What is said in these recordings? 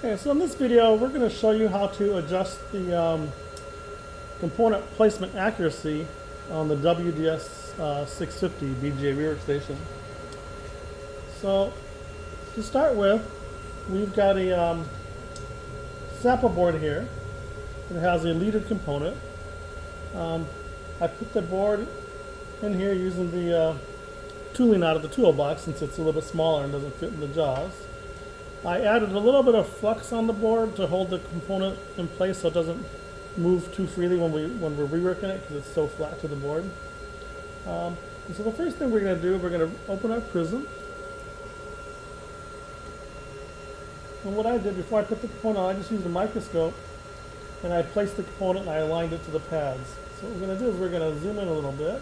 Okay, so in this video we're going to show you how to adjust the component placement accuracy on the WDS-650 BGA Rework Station. So to start with, we've got a sample board here. It has a leaded component. I put the board in here using the tooling out of the toolbox since it's a little bit smaller and doesn't fit in the jaws. I added a little bit of flux on the board to hold the component in place so it doesn't move too freely when we're reworking it because it's so flat to the board. And so the first thing we're going to do, we're going to open our prism. And what I did before I put the component on, I just used a microscope and I placed the component and I aligned it to the pads. So what we're going to do is we're going to zoom in a little bit.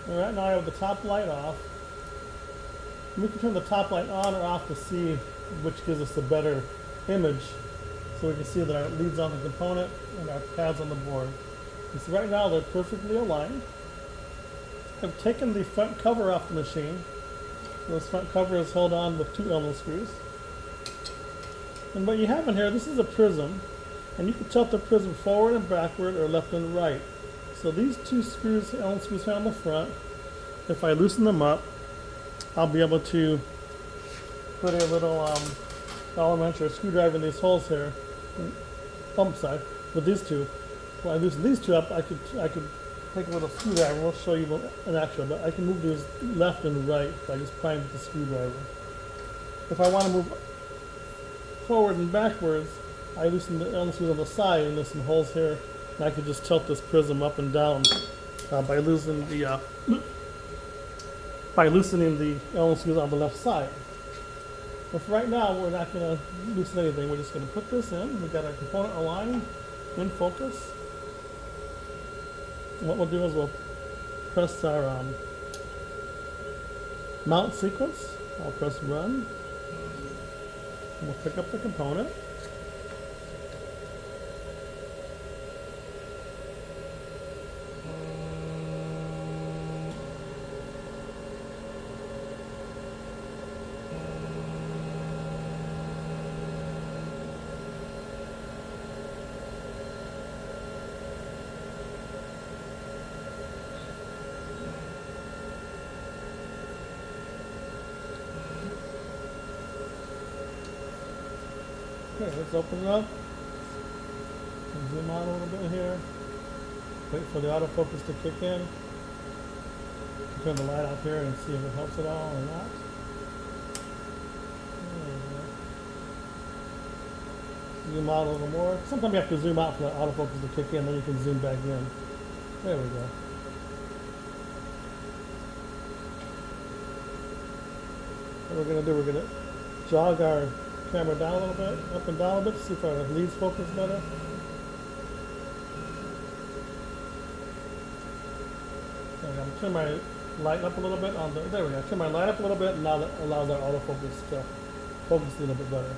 And right now I have the top light off. We can turn the top light on or off to see which gives us a better image, so we can see that our leads on the component and our pads on the board. And so right now they're perfectly aligned. I've taken the front cover off the machine. This front cover is held on with 2 Allen screws. And what you have in here, this is a prism, and you can tilt the prism forward and backward or left and right. So these 2 screws, Allen screws here on the front, if I loosen them up, I'll be able to put a little Allen wrench or a screwdriver in these holes here, pump side, with these 2. When I loosen these 2 up, I could take a little screwdriver. We'll show you in action, but I can move these left and right by just prying with the screwdriver. If I want to move forward and backwards, I loosen the Allen screws on the side and there's some holes here, and I could just tilt this prism up and down by loosening the Allen screws on the left side. But for right now, we're not going to loosen anything. We're just going to put this in. We've got our component aligned, in focus. And what we'll do is we'll press our mount sequence. I'll press run. And we'll pick up the component. Okay, let's open it up. Zoom out a little bit here. Wait for the autofocus to kick in. Turn the light off here and see if it helps at all or not. There we go. Zoom out a little more. Sometimes you have to zoom out for the autofocus to kick in, then you can zoom back in. There we go. What we're going to do, we're going to jog our camera down a little bit, up and down a bit to see if our leads focus better. Okay, I'm going to turn my light up a little bit on the, there we go, turn my light up a little bit and now that allows our autofocus to focus a little bit better.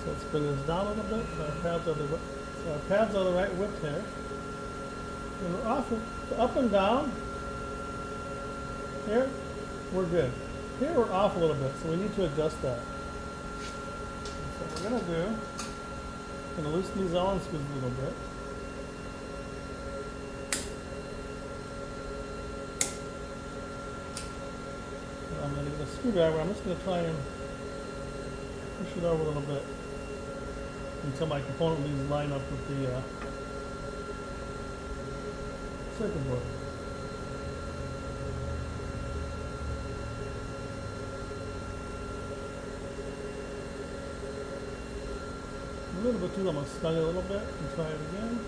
So let's bring this down a little bit. So our pads are the right width here. And we're off up and down. Here, we're good. Here we're off a little bit, so we need to adjust that. So what we're going to do, I'm going to loosen these Allen screws a little bit. And I'm going to get a screwdriver. I'm just going to try and push it over a little bit until my component leads line up with the circuit board. A little bit too long. I'm going to snug it a little bit and try it again.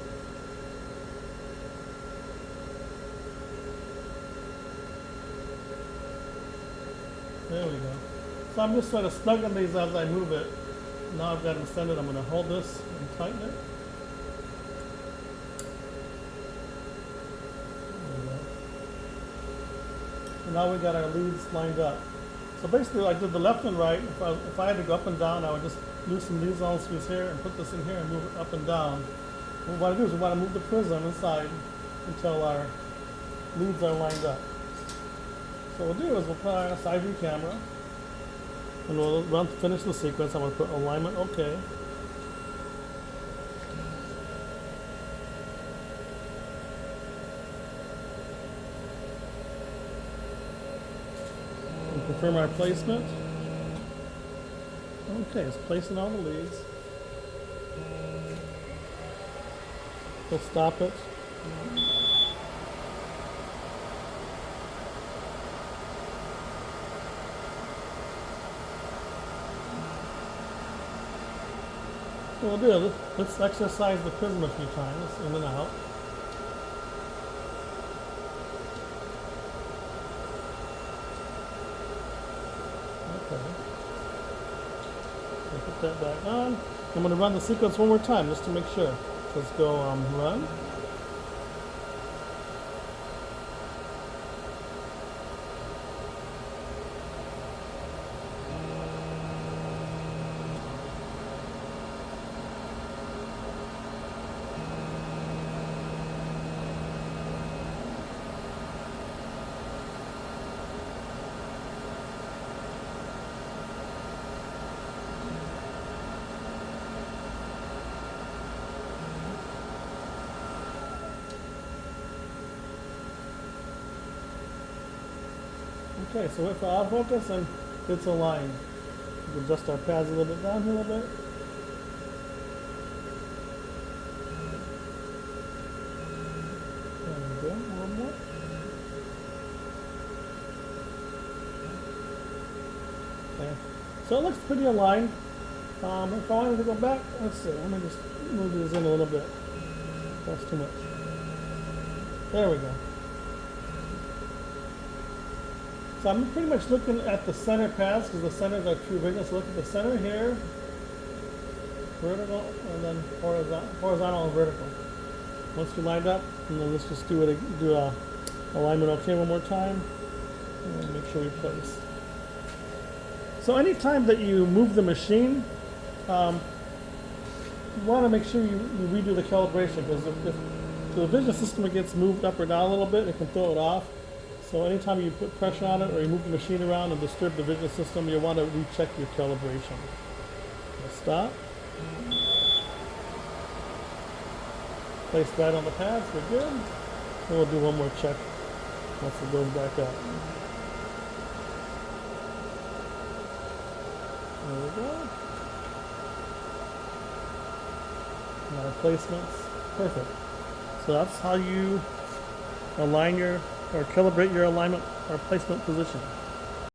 There we go. So I'm just sort of snugging these as I move it. Now I've got them centered. I'm going to hold this and tighten it. There we go. And now we've got our leads lined up. So basically I did the left and right. If I had to go up and down, I would just loosen these Allen screws here and put this in here and move it up and down. What we want to do is we want to move the prism inside until our leads are lined up. So what we'll do is we'll put on a side view camera. And we'll run to finish the sequence. I'm going to put alignment OK. And confirm our placement. Okay, it's placing all the leads. We'll stop it. What we'll do, let's exercise the prism a few times, in and out. Okay. We'll put that back on. I'm going to run the sequence one more time just to make sure. Let's go run. Okay, so if we're autofocus and it's aligned. We'll adjust our pads a little bit down here a little bit. There we go, a little more. Okay, so it looks pretty aligned. If I wanted to go back, let's see, let me just move this in a little bit. That's too much. There we go. So I'm pretty much looking at the center paths because the centers are true vision. So look at the center here, vertical, and then horizontal and vertical. Once you're lined up, and then let's just do alignment OK one more time, and make sure we place. So anytime that you move the machine, you want to make sure you redo the calibration because if the vision system gets moved up or down a little bit, it can throw it off. So anytime you put pressure on it or you move the machine around and disturb the vision system, you want to recheck your calibration. We'll stop. Place that on the pads, we're good. And we'll do one more check once it goes back up. There we go. And our placements, perfect. So that's how you align or calibrate your alignment or placement position.